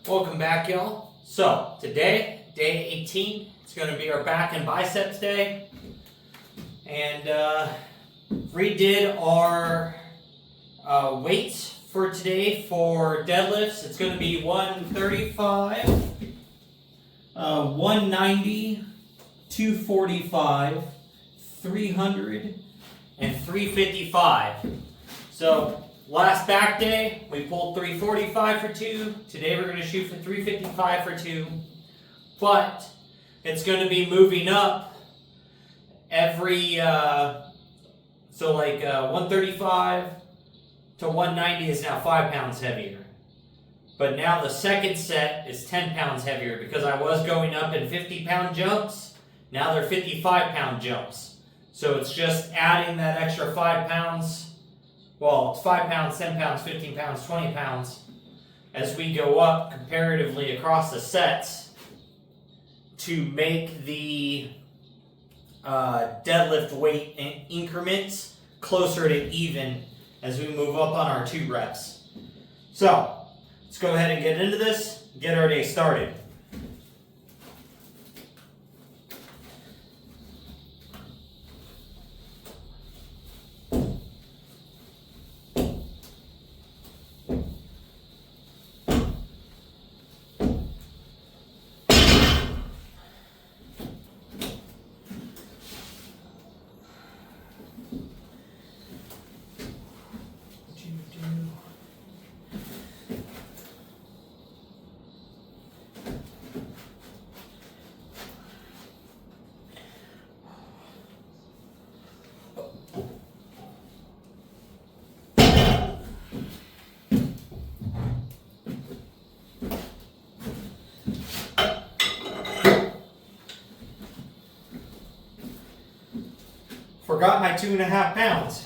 Welcome back, y'all. So, today, day 18, it's going to be our back and biceps day. And redid our weights for today for deadlifts. It's going to be 135, 190, 245, 300, and 355. So, last back day, we pulled 345 for 2. Today we're going to shoot for 355 for 2. But it's going to be moving up every, 135 to 190 is now 5 pounds heavier. But now the second set is 10 pounds heavier because I was going up in 50-pound jumps. Now they're 55-pound jumps. So it's just adding that extra 5 pounds. Well, it's 5 pounds, 10 pounds, 15 pounds, 20 pounds as we go up comparatively across the sets to make the deadlift weight increments closer to even as we move up on our 2 reps. So, let's go ahead and get into this, get our day started. Forgot my 2.5 pounds.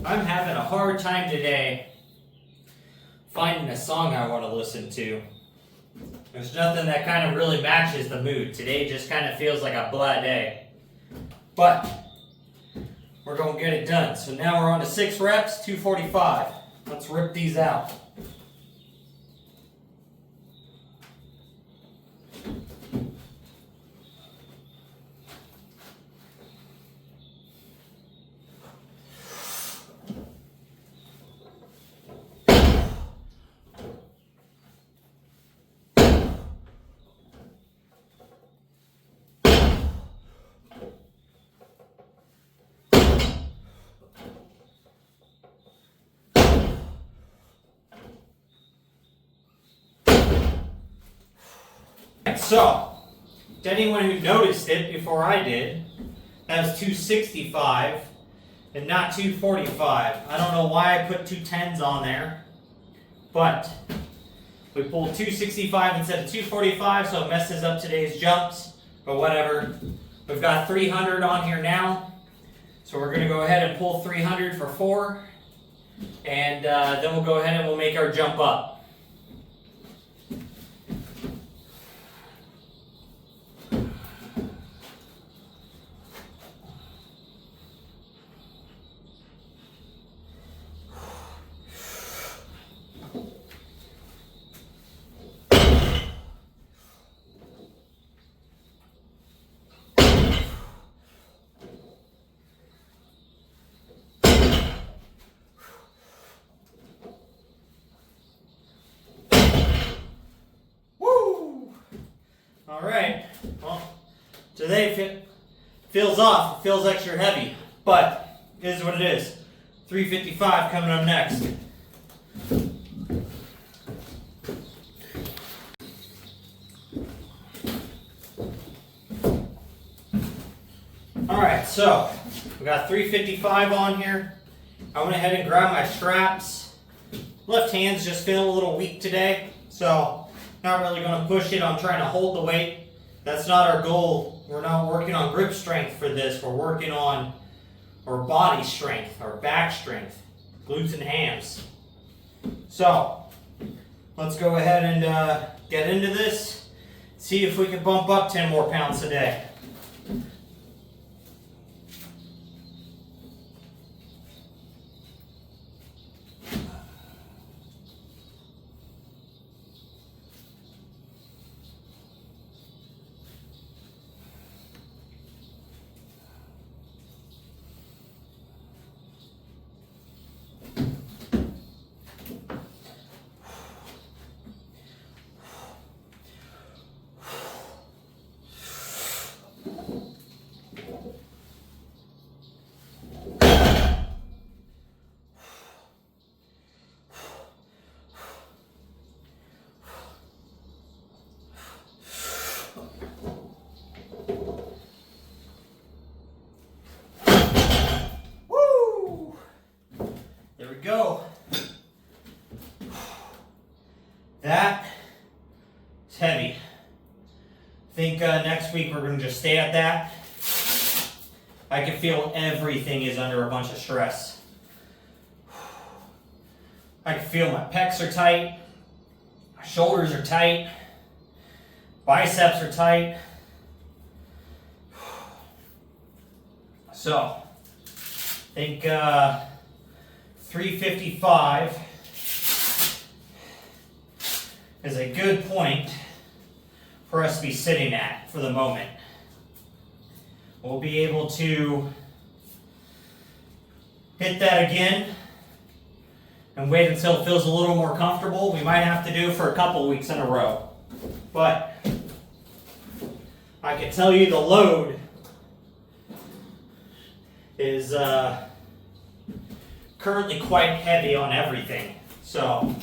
I'm having a hard time today finding a song I want to listen to. There's nothing that kind of really matches the mood. Today just kind of feels like a blah day. But we're going to get it done. So now we're on to 6 reps, 245. Let's rip these out. So, to anyone who noticed it before I did, that was 265 and not 245. I don't know why I put 2 10s on there, but we pulled 265 instead of 245, so it messes up today's jumps, but whatever. We've got 300 on here now, so we're going to go ahead and pull 300 for 4, and then we'll go ahead and we'll make our jump up. Alright, well, today feels off, it feels extra heavy, but it is what it is. 355 coming up next. Alright, so we got 355 on here. I went ahead and grabbed my straps. Left hand's just feeling a little weak today, so not really going to push it. I'm trying to hold the weight That's not our goal. We're not working on grip strength for this. We're working on our body strength, our back strength, glutes and hams. So, let's go ahead and get into this. See if we can bump up 10 more pounds a day. Go. That is heavy. I think next week we're going to just stay at that. I can feel everything is under a bunch of stress. I can feel my pecs are tight, my shoulders are tight, biceps are tight. So, I think 355 is a good point for us to be sitting at for the moment. We'll be able to hit that again and wait until it feels a little more comfortable. We might have to do it for a couple weeks in a row. But I can tell you the load is currently quite heavy on everything. So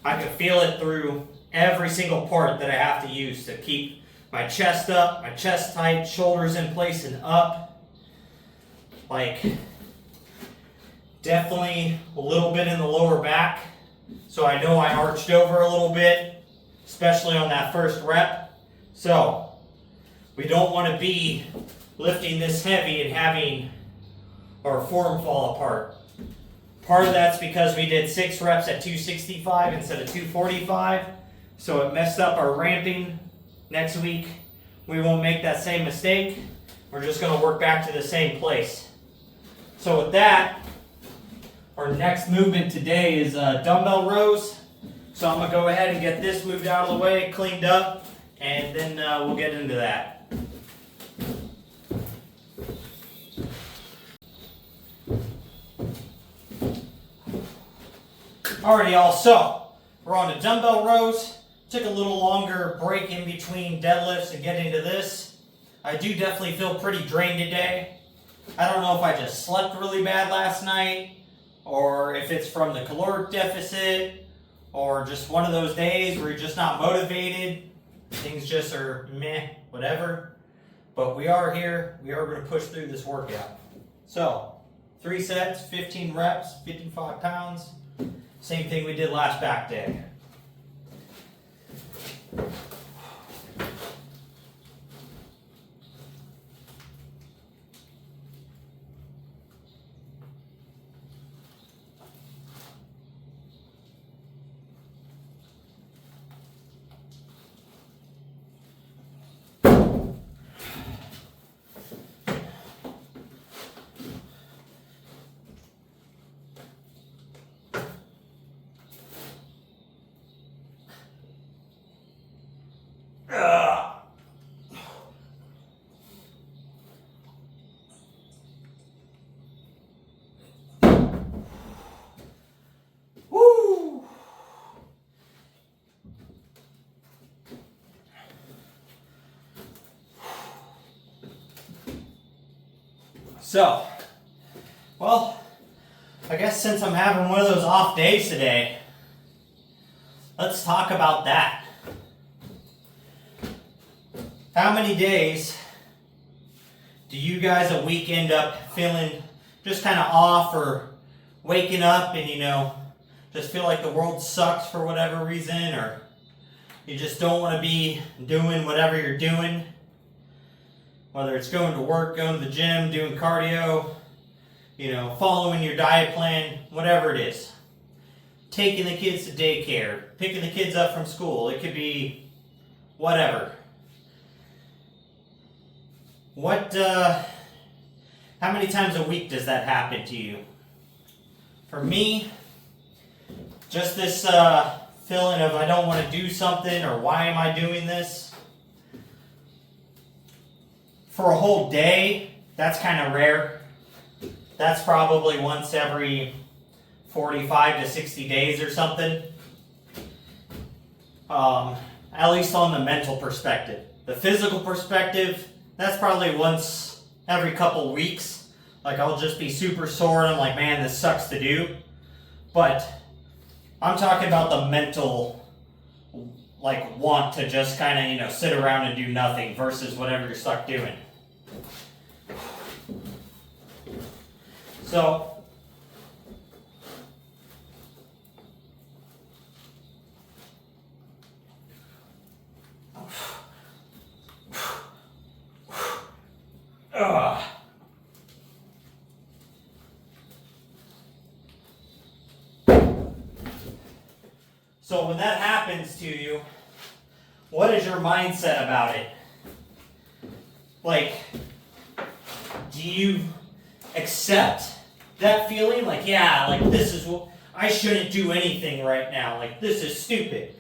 I can feel it through every single part that I have to use to keep my chest up, my chest tight, shoulders in place and up. Like, definitely a little bit in the lower back. So I know I arched over a little bit, especially on that first rep. So we don't want to be lifting this heavy and having our form fall apart. Part of that's because we did 6 reps at 265 instead of 245, so it messed up our ramping. Next week, we won't make that same mistake. We're just going to work back to the same place. So with that, our next movement today is dumbbell rows. So I'm going to go ahead and get this moved out of the way, cleaned up, and then we'll get into that. Alrighty, y'all, so we're on to dumbbell rows. Took a little longer break in between deadlifts and getting to this. I do definitely feel pretty drained today. I don't know if I just slept really bad last night, or if it's from the caloric deficit, or just one of those days where you're just not motivated. Things just are meh, whatever. But we are here. We are going to push through this workout. So, 3 sets, 15 reps, 55 pounds. Same thing we did last back day. Woo! So, well, I guess since I'm having one of those off days today, let's talk about that. How many days do you guys a week end up feeling just kind of off, or waking up and, just feel like the world sucks for whatever reason, or you just don't want to be doing whatever you're doing? Whether it's going to work, going to the gym, doing cardio, following your diet plan, whatever it is. Taking the kids to daycare, picking the kids up from school. It could be whatever. How many times a week does that happen to you? For me, just this feeling of I don't want to do something, or why am I doing this? For a whole day, that's kind of rare. That's probably once every 45 to 60 days or something. At least on the mental perspective. The physical perspective, that's probably once every couple weeks. Like, I'll just be super sore and I'm like, man, this sucks to do. But I'm talking about the mental, like, want to just kind of, sit around and do nothing versus whatever you're stuck doing. So, So when that happens to you, what is your mindset about it? Like, do you accept that feeling? Like, yeah, like this is what, I shouldn't do anything right now. Like, this is stupid.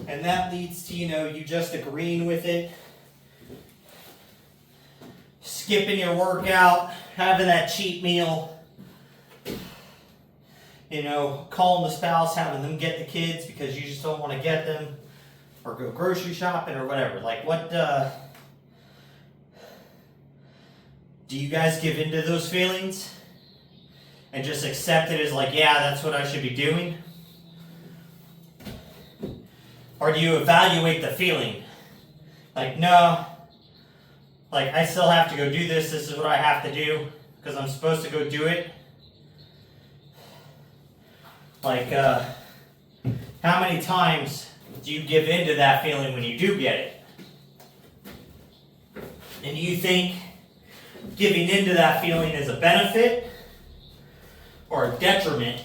And that leads to, you just agreeing with it, skipping your workout, having that cheat meal, calling the spouse, having them get the kids because you just don't want to get them, or go grocery shopping or whatever. Like, do you guys give into those feelings and just accept it as like, yeah, that's what I should be doing? Or do you evaluate the feeling? Like, no, like, I still have to go do this. This is what I have to do because I'm supposed to go do it. Like, how many times do you give in to that feeling when you do get it? And do you think giving into that feeling is a benefit or a detriment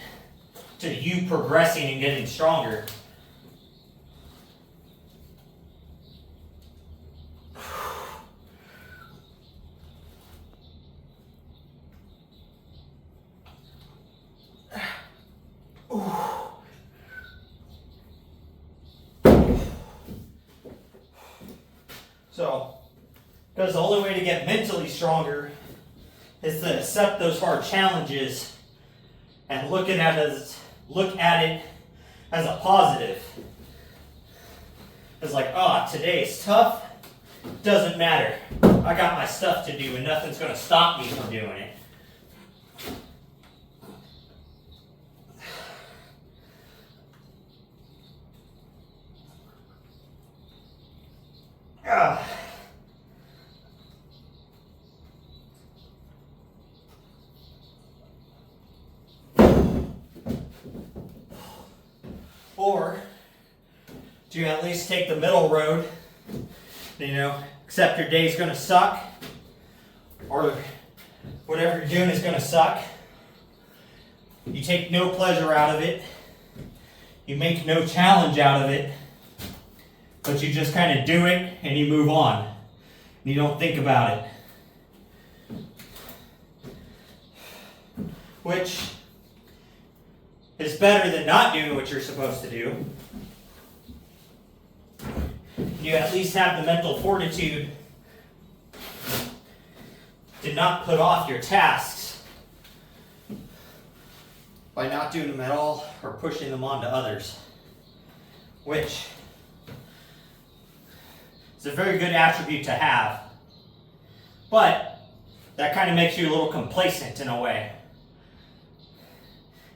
to you progressing and getting stronger? So, because the only way to get mentally stronger is to accept those hard challenges and look at it as a positive. It's like, today's tough, doesn't matter. I got my stuff to do and nothing's going to stop me from doing it. Or do you at least take the middle road, accept your day's going to suck, or whatever you're doing is going to suck. You take no pleasure out of it. You make no challenge out of it. But you just kind of do it and you move on. And you don't think about it. Which is better than not doing what you're supposed to do. You at least have the mental fortitude to not put off your tasks by not doing them at all or pushing them on to others. Which is a very good attribute to have. But that kind of makes you a little complacent in a way.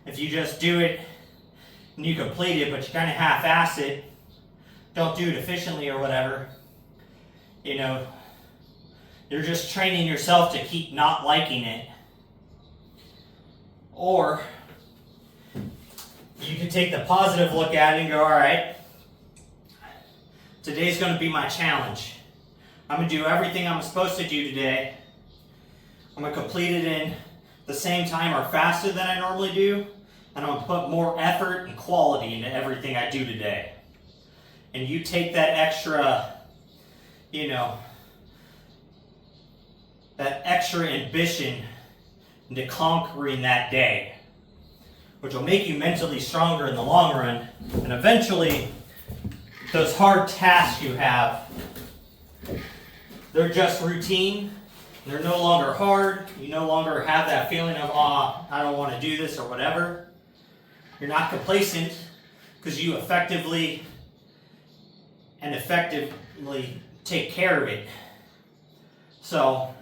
If you just do it and you complete it, but you kind of half-ass it, don't do it efficiently or whatever, you know, you're just training yourself to keep not liking it. Or you can take the positive look at it and go, all right, today's going to be my challenge. I'm going to do everything I'm supposed to do today. I'm going to complete it in the same time or faster than I normally do. And I'm going to put more effort and quality into everything I do today. And you take that extra, that extra ambition into conquering that day, which will make you mentally stronger in the long run. And eventually, those hard tasks you have, they're just routine. They're no longer hard. You no longer have that feeling of, I don't want to do this or whatever. You're not complacent because you effectively take care of it. So,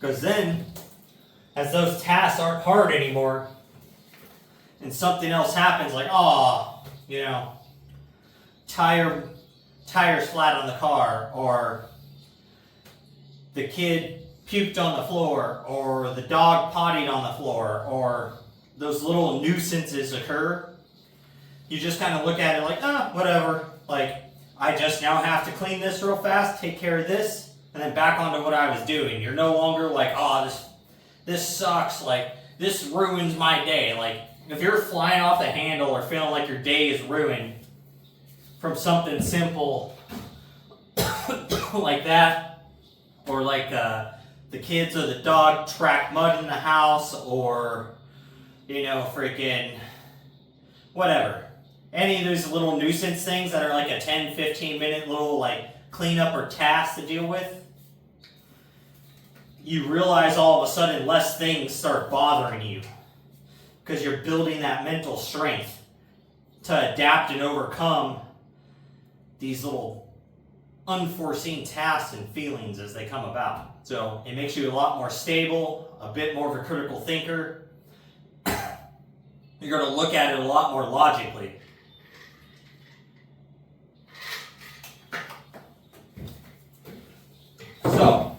because then, as those tasks aren't hard anymore, and something else happens, like, tire's flat on the car, or the kid puked on the floor, or the dog pottied on the floor, or those little nuisances occur, you just kind of look at it like, whatever. Like, I just now have to clean this real fast, take care of this, and then back onto what I was doing. You're no longer like, this sucks, like, this ruins my day. Like, if you're flying off the handle or feeling like your day is ruined from something simple like that, or like the kids or the dog track mud in the house, or, freaking whatever. Any of those little nuisance things that are like a 10, 15 minute little like cleanup or task to deal with, you realize all of a sudden less things start bothering you because you're building that mental strength to adapt and overcome these little unforeseen tasks and feelings as they come about. So it makes you a lot more stable, a bit more of a critical thinker. You're going to look at it a lot more logically. So,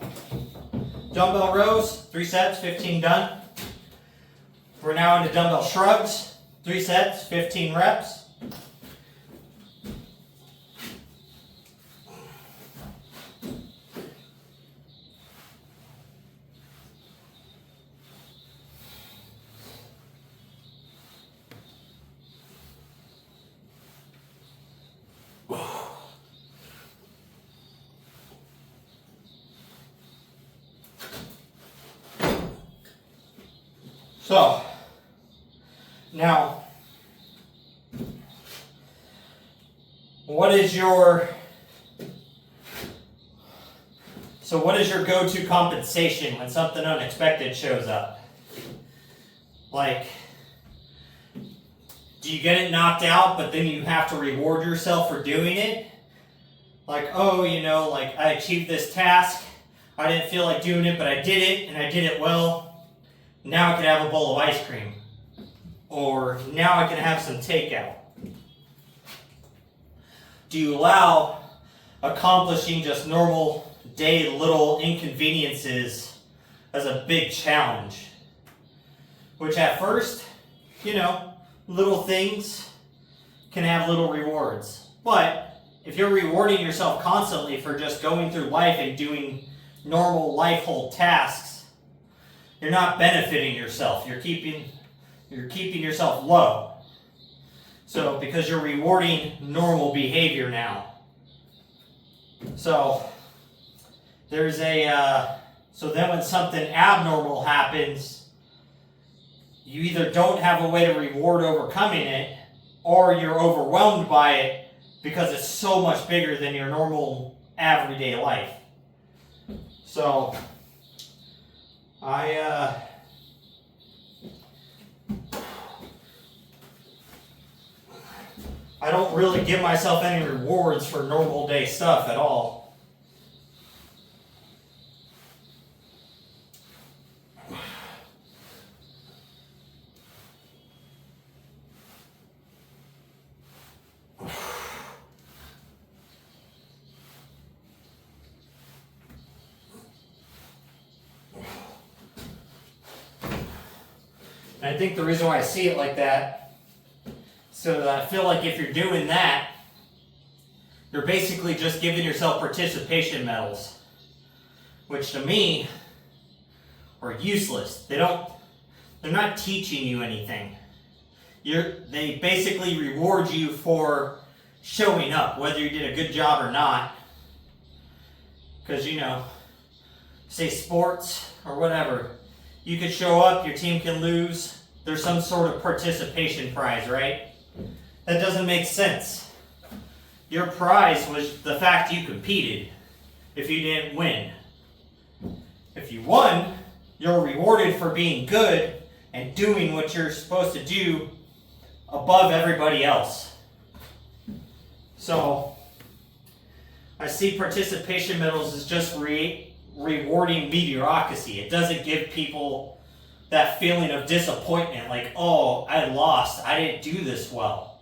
dumbbell rows, 3 sets, 15 done. We're now into dumbbell shrugs, 3 sets, 15 reps. So, now, what is your go-to compensation when something unexpected shows up? Like, do you get it knocked out, but then you have to reward yourself for doing it? Like, I achieved this task, I didn't feel like doing it, but I did it, and I did it well. Now I can have a bowl of ice cream. Or now I can have some takeout. Do you allow accomplishing just normal day little inconveniences as a big challenge? Which at first, little things can have little rewards. But if you're rewarding yourself constantly for just going through life and doing normal life-hold tasks, you're not benefiting yourself. You're keeping yourself low. So, because you're rewarding normal behavior now. So, so then when something abnormal happens, you either don't have a way to reward overcoming it, or you're overwhelmed by it because it's so much bigger than your normal everyday life. So, I don't really give myself any rewards for normal day stuff at all. And I think the reason why I see it like that, so that I feel like if you're doing that, you're basically just giving yourself participation medals, which to me are useless. They're not teaching you anything. They basically reward you for showing up, whether you did a good job or not. Because, say sports or whatever, you could show up, your team can lose, there's some sort of participation prize, right? That doesn't make sense. Your prize was the fact you competed if you didn't win. If you won, you're rewarded for being good and doing what you're supposed to do above everybody else. So, I see participation medals as just rewarding mediocrity. It doesn't give people that feeling of disappointment, like, oh, I lost, I didn't do this well.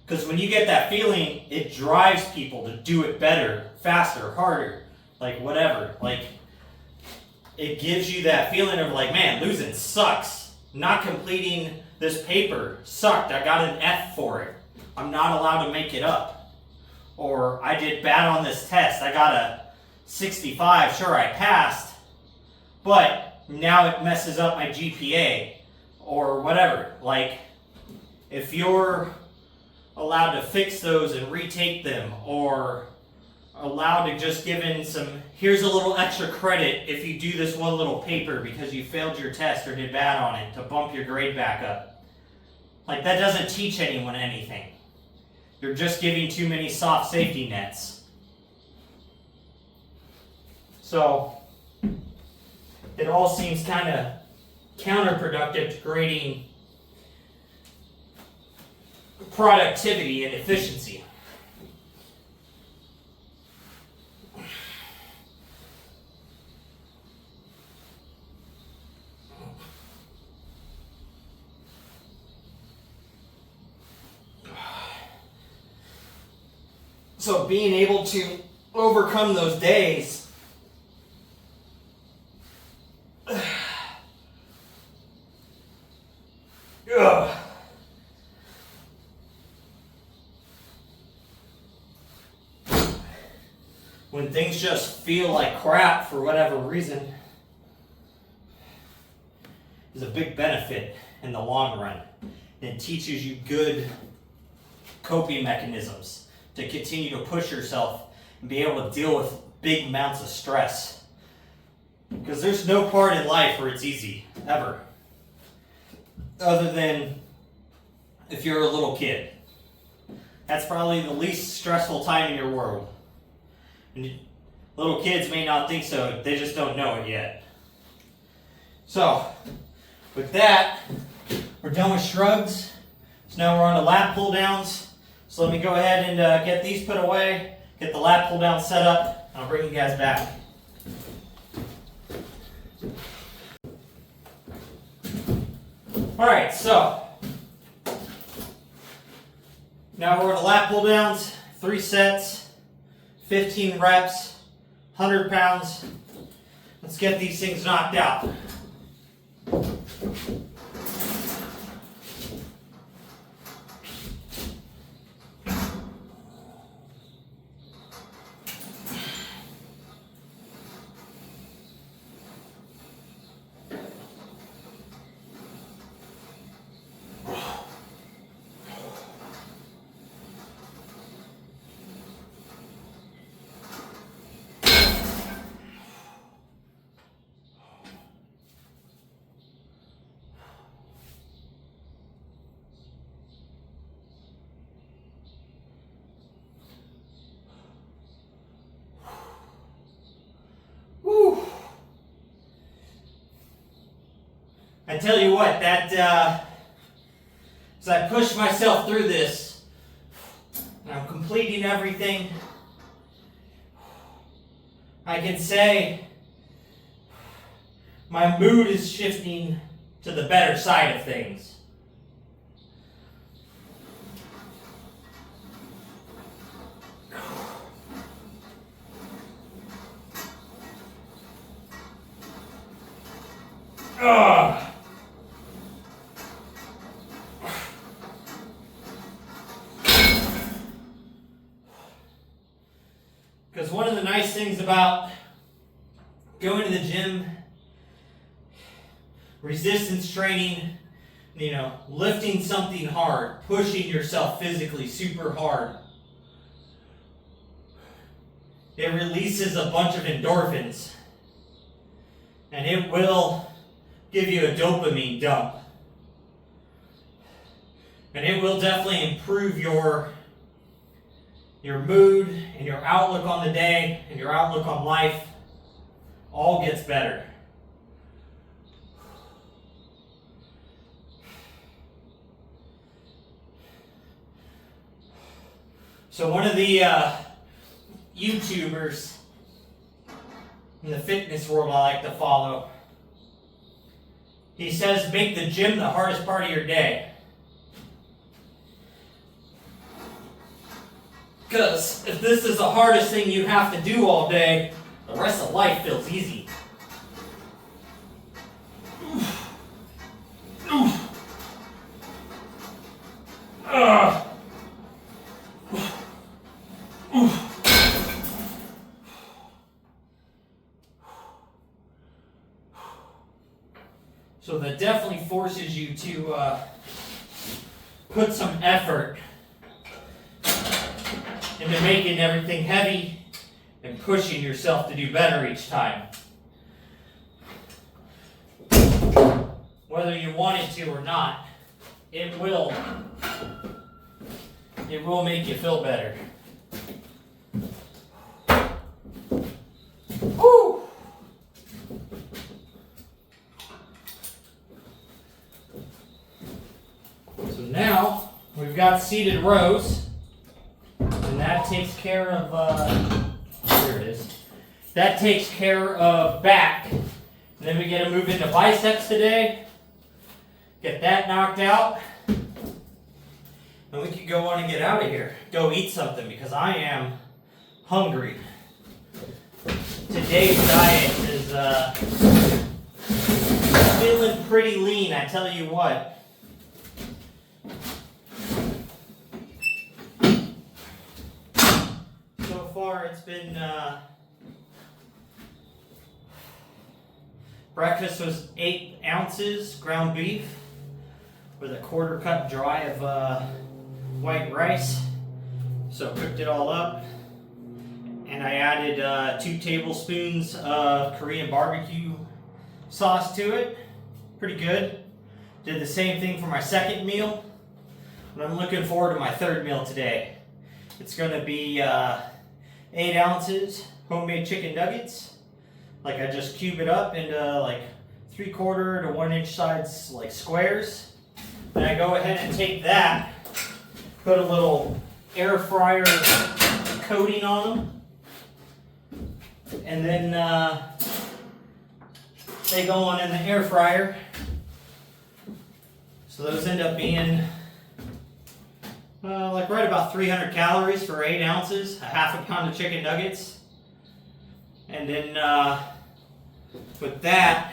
Because when you get that feeling, it drives people to do it better, faster, harder, like whatever. Like, it gives you that feeling of like, man, losing sucks. Not completing this paper sucked. I got an F for it. I'm not allowed to make it up. Or I did bad on this test. I got a 65. Sure, I passed. But now it messes up my GPA. Or whatever. Like, if you're allowed to fix those and retake them, or allowed to just give in some, here's a little extra credit if you do this one little paper because you failed your test or did bad on it to bump your grade back up. Like, that doesn't teach anyone anything. You're just giving too many soft safety nets. So, it all seems kind of counterproductive to grading productivity and efficiency. So being able to overcome those days when things just feel like crap for whatever reason is a big benefit in the long run. It teaches you good coping mechanisms to continue to push yourself and be able to deal with big amounts of stress. Because there's no part in life where it's easy, ever. Other than if you're a little kid. That's probably the least stressful time in your world. And little kids may not think so, they just don't know it yet. So, with that, we're done with shrugs. So now we're on to lat pull downs. So let me go ahead and get these put away, get the lat pull down set up, and I'll bring you guys back. Alright, so now we're on the lat pull downs, 3 sets, 15 reps, 100 pounds. Let's get these things knocked out. I tell you what, that as I push myself through this, and I'm completing everything, I can say my mood is shifting to the better side of things. Ugh. Because one of the nice things about going to the gym, resistance training, lifting something hard, pushing yourself physically super hard, it releases a bunch of endorphins. And it will give you a dopamine dump. And it will definitely improve your mood and your outlook on the day and your outlook on life. All gets better. So one of the YouTubers in the fitness world I like to follow, he says make the gym the hardest part of your day. Because if this is the hardest thing you have to do all day, the rest of life feels easy. So that definitely forces you to put some effort into making everything heavy and pushing yourself to do better each time. Whether you want it to or not, it will make you feel better. Woo! So now we've got seated rows. And that takes care of, there it is. That takes care of back. And then we get to move into biceps today. Get that knocked out. And we can go on and get out of here. Go eat something because I am hungry. Today's diet is feeling pretty lean, I tell you what. So far it's been breakfast was 8 ounces ground beef with a 1/4 cup dry of white rice. So cooked it all up, and I added 2 tablespoons of Korean barbecue sauce to it. Pretty good. Did the same thing for my second meal, and I'm looking forward to my third meal today. It's going to be 8 ounces homemade chicken nuggets. Like I just cube it up into like 3/4 to 1 inch size like squares. Then I go ahead and take that, put a little air fryer coating on them, and then they go on in the air fryer. So those end up being like right about 300 calories for 8 ounces, a 1/2 pound of chicken nuggets. And then with that,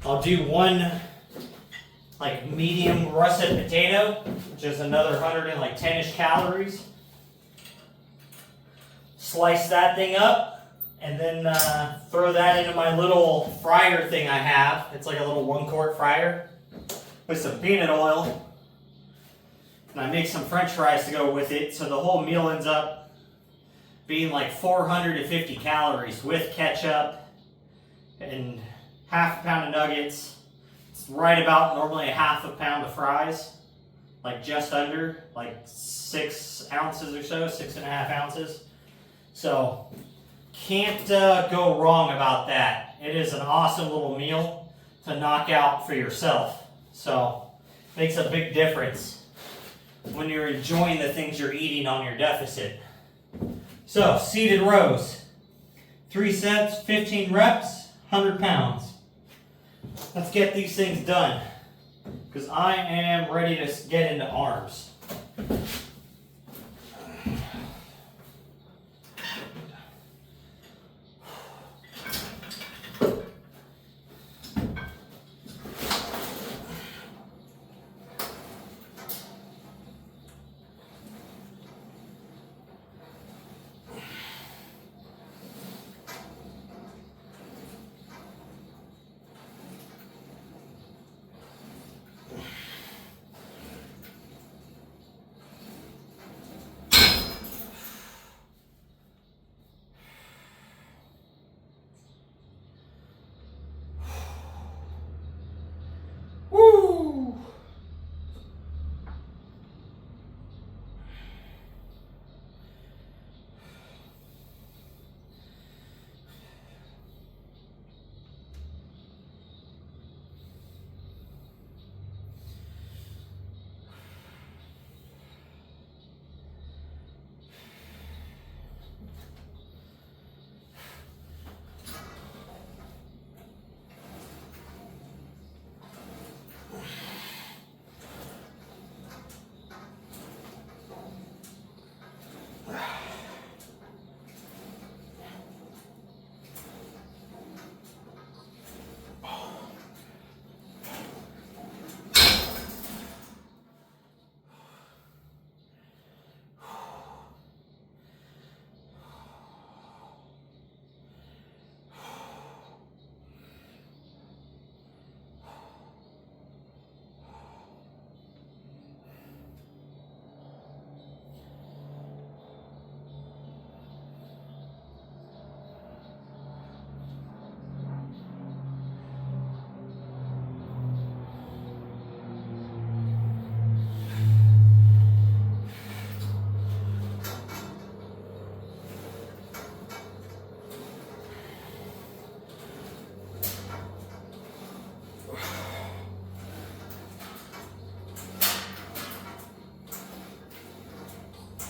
I'll do 1 like medium russet potato, which is another 110-ish calories. Slice that thing up, and then throw that into my little fryer thing I have. It's like a little 1-quart fryer with some peanut oil. And I make some French fries to go with it, so the whole meal ends up being like 450 calories with ketchup and 1/2 pound of nuggets. It's right about normally a 1/2 pound of fries, like just under, like 6 ounces or so, 6.5 ounces. So can't go wrong about that. It is an awesome little meal to knock out for yourself. So makes a big difference when you're enjoying the things you're eating on your deficit. So, seated rows. 3 sets, 15 reps, 100 pounds. Let's get these things done, because I am ready to get into arms.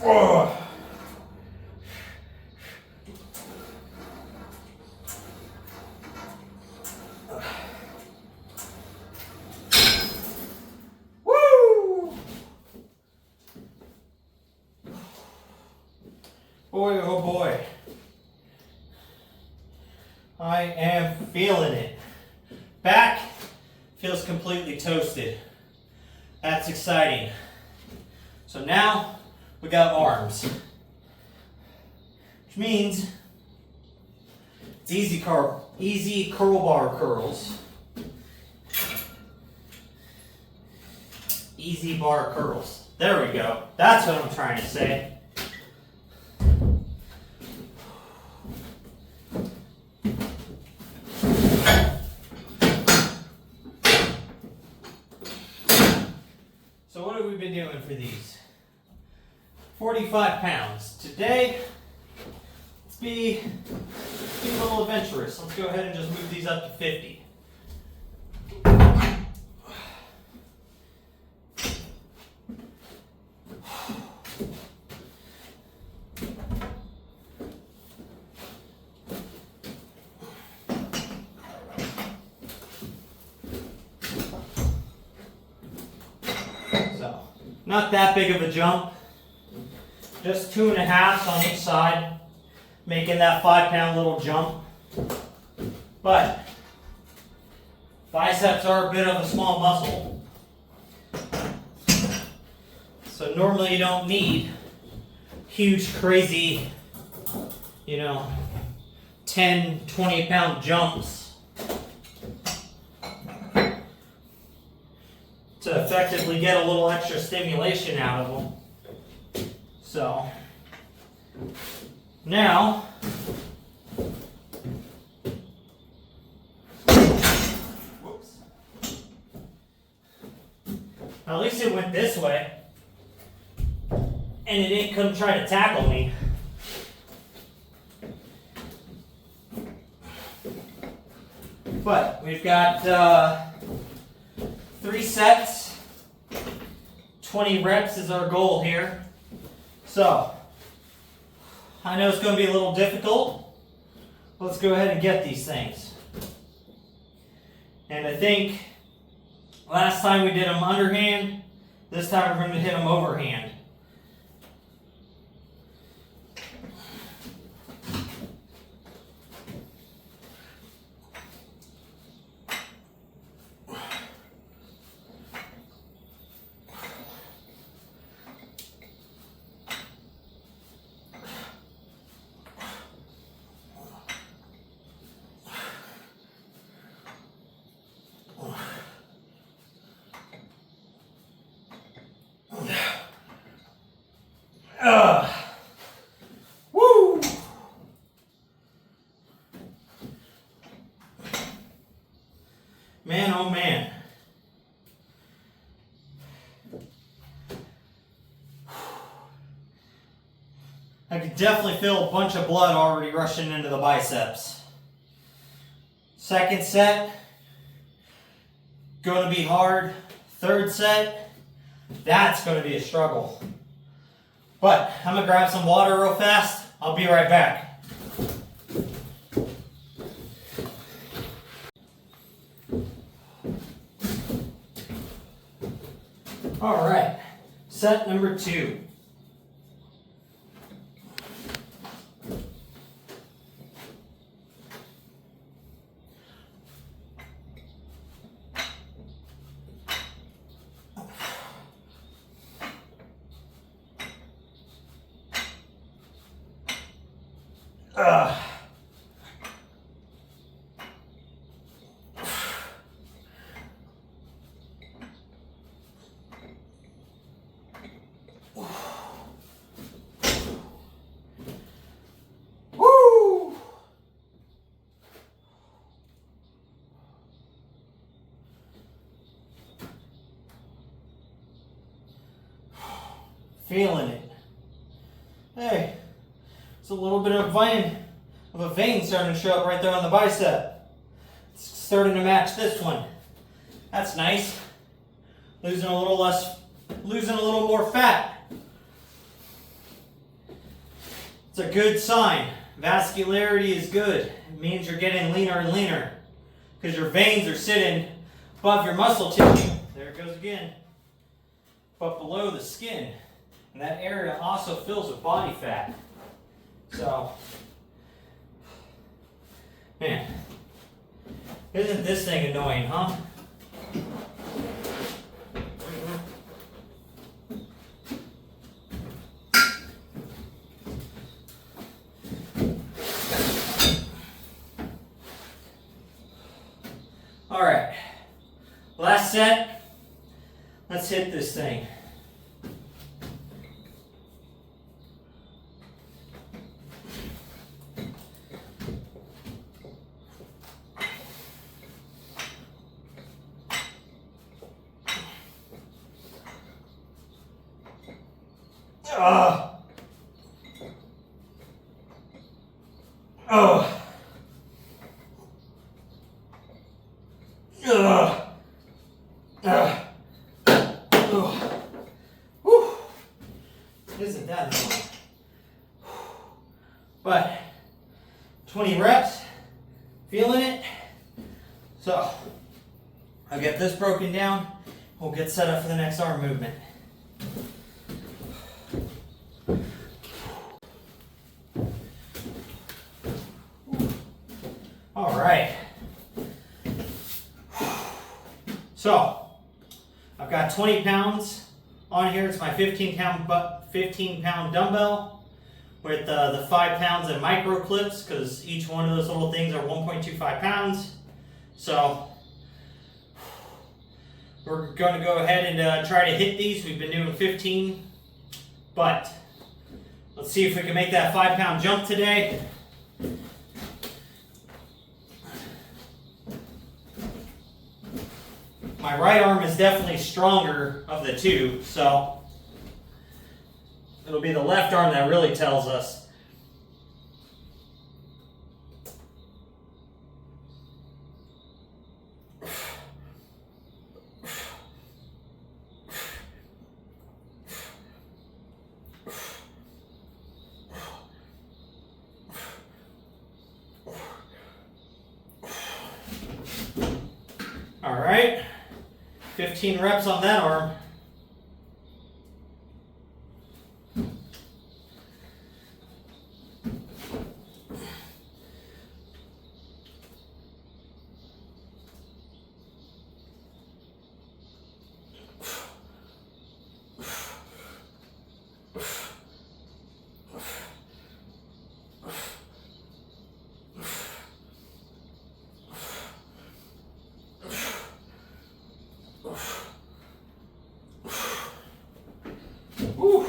Oh. Woo! Boy, oh boy. I am feeling it. Back feels completely toasted. That's exciting. So now we got arms, which means it's easy curl bar curls. Easy bar curls. There we go. That's what I'm trying to say. So what have we been doing for these? 45 pounds. Today, let's be a little adventurous. Let's go ahead and just move these up to 50. So, not that big of a jump. Just 2.5 on each side, making that 5-pound little jump. But biceps are a bit of a small muscle. So normally you don't need huge, crazy, 10, 20-pound jumps to effectively get a little extra stimulation out of them. So, now, whoops. At least it went this way, and it didn't come try to tackle me. But we've got 3 sets, 20 reps is our goal here. So, I know it's going to be a little difficult. Let's go ahead and get these things. And I think last time we did them underhand, this time we're going to hit them overhand. Woo! Man, oh man. I could definitely feel a bunch of blood already rushing into the biceps. Second set, going to be hard. Third set, that's going to be a struggle. But I'm going to grab some water real fast. I'll be right back. All right, set number 2. Woo! Feeling it. Hey, it's a little bit of a vein starting to show up right there on the bicep. It's starting to match this one. That's nice. Losing a little more fat. It's a good sign. Vascularity is good. It means you're getting leaner and leaner because your veins are sitting above your muscle tissue. There it goes again. But below the skin. And that area also fills with body fat. So, man, isn't this thing annoying, huh? All right, last set. Let's hit this thing. Oh. Oh. Whew. Isn't that annoying? But 20 reps, feeling it. So I'll get this broken down. We'll get set up for the next arm movement. All right. So I've got 20 pounds on here. It's my 15-pound dumbbell with the 5 pounds in micro clips because each one of those little things are 1.25 pounds. So we're going to go ahead and try to hit these. We've been doing 15, but let's see if we can make that 5-pound jump today. My right arm is definitely stronger of the two, so it'll be the left arm that really tells us. All right. 15 reps on that arm. Whew.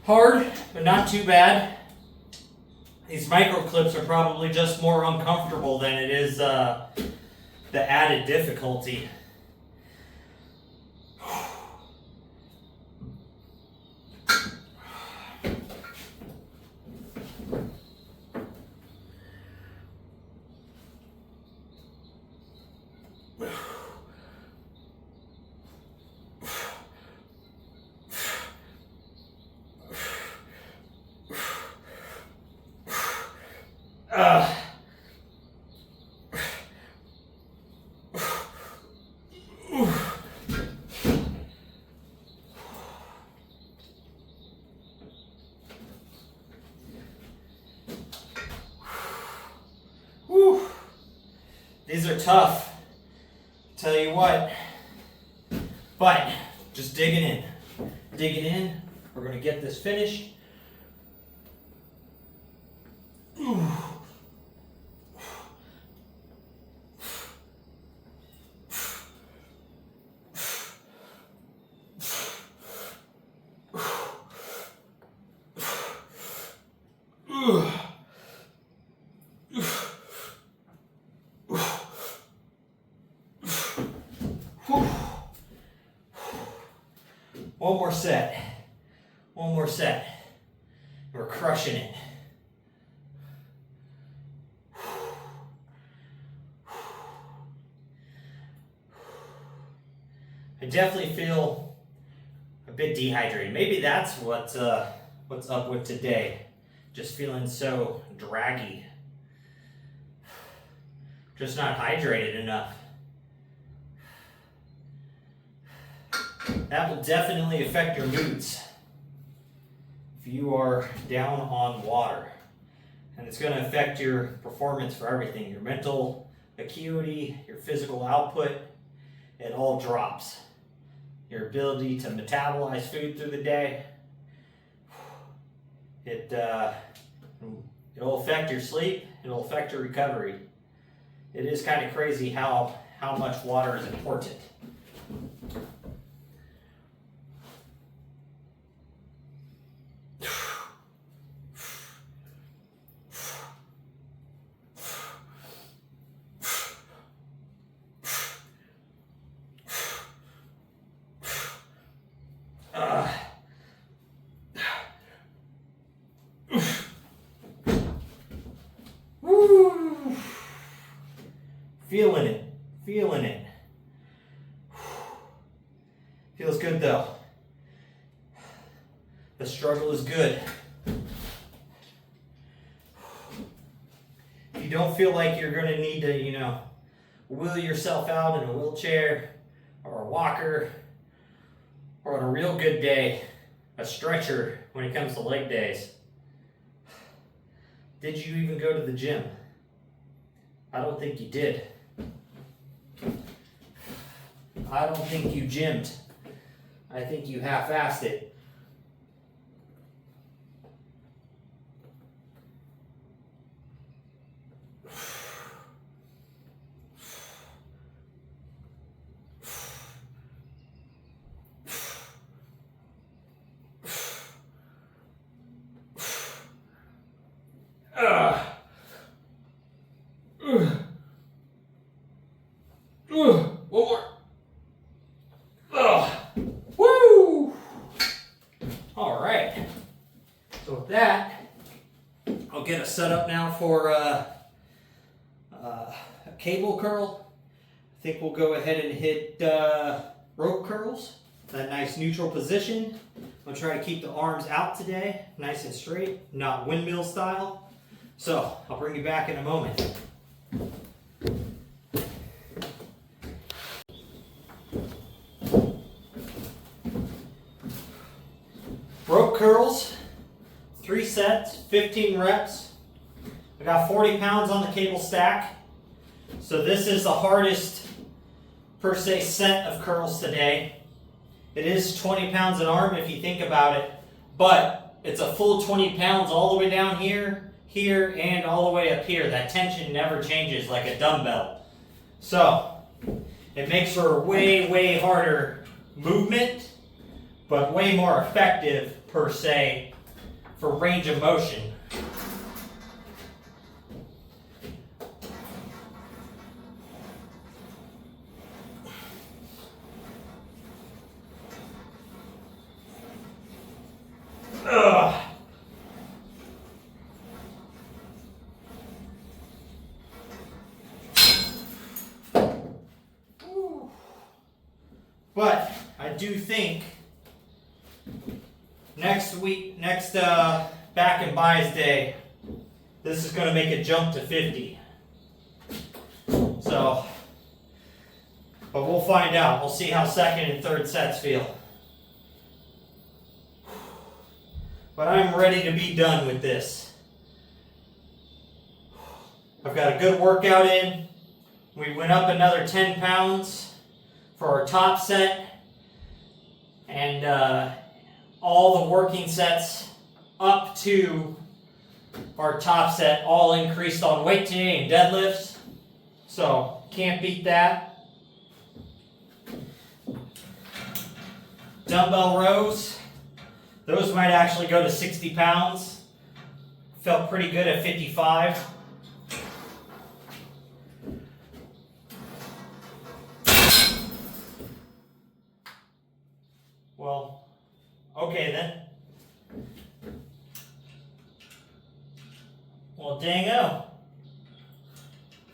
Hard, but not too bad. These micro clips are probably just more uncomfortable than it is the added difficulty. Whew. These are tough, tell you what, but just digging in. We're going to get this finished. One more set. We're crushing it. I definitely feel a bit dehydrated. Maybe that's what What's up with today? Just feeling so draggy. Just not hydrated enough. That will definitely affect your moods if you are down on water. And it's going to affect your performance for everything. Your mental acuity, your physical output, it all drops. Your ability to metabolize food through the day, it'll affect your sleep, it'll affect your recovery. It is kind of crazy how much water is important. Woo! Feeling it, feeling it. Feels good though. The struggle is good. If you don't feel like you're going to need to, wheel yourself out in a wheelchair or a walker, or on a real good day, a stretcher when it comes to leg days. Did you even go to the gym? I don't think you did. I don't think you gymmed. I think you half-assed it. One more. Woo! All right. So with that, I'll get us set up now for a cable curl. I think we'll go ahead and hit rope curls. That nice neutral position. I'm gonna try to keep the arms out today, nice and straight, not windmill style. So I'll bring you back in a moment. Rope curls, 3 sets, 15 reps. I got 40 pounds on the cable stack. So this is the hardest, per se, set of curls today. It is 20 pounds an arm if you think about it, but it's a full 20 pounds all the way down here, here, and all the way up here. That tension never changes like a dumbbell. So it makes for a way, way harder movement, but way more effective, per se, for range of motion. Ugh. But I do think next back and buys day, this is going to make a jump to 50. So, but we'll find out. We'll see how second and third sets feel. But I'm ready to be done with this. I've got a good workout in. We went up another 10 pounds for our top set. And all the working sets up to our top set all increased on weight today and deadlifts. So, can't beat that. Dumbbell rows. Those might actually go to 60 pounds. Felt pretty good at 55. Well, okay then. Well, dang-o.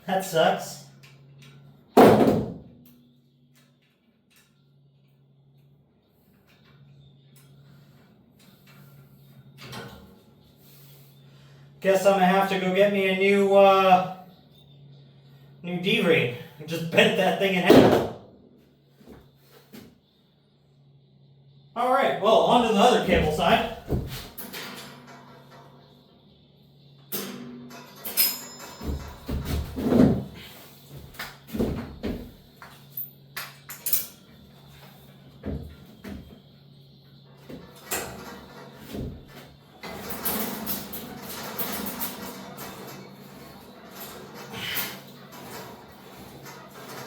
That sucks. Guess I'm gonna have to go get me a new D-ring. Just bent that thing in half. Alright, well, on to the other cable side.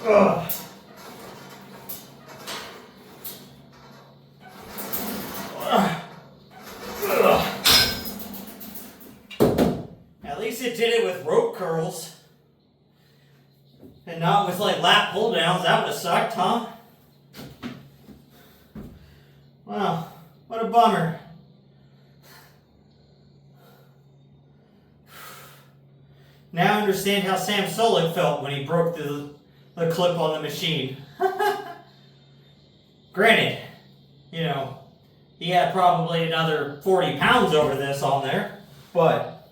Ugh. At least it did it with rope curls and not with like lat pull downs. That would have sucked, huh? Wow, what a bummer. Now I understand how Sam Solik felt when he broke the clip on the machine. Granted, you know, he had probably another 40 pounds over this on there, but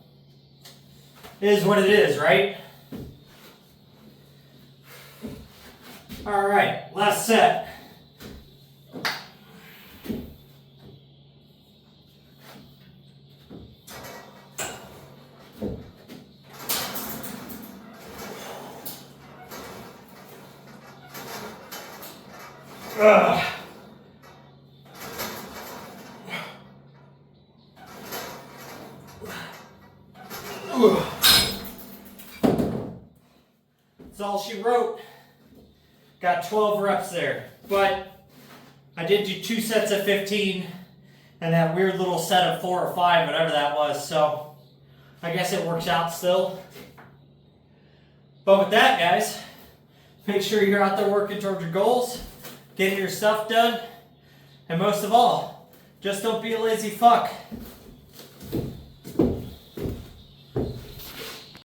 it is what it is, right? Alright, last set. Ugh. That's all she wrote. Got 12 reps there. But I did do 2 sets of 15 and that weird little set of 4 or 5, whatever that was. So I guess it works out still. But with that, guys, make sure you're out there working towards your goals, getting your stuff done, and most of all, just don't be a lazy fuck.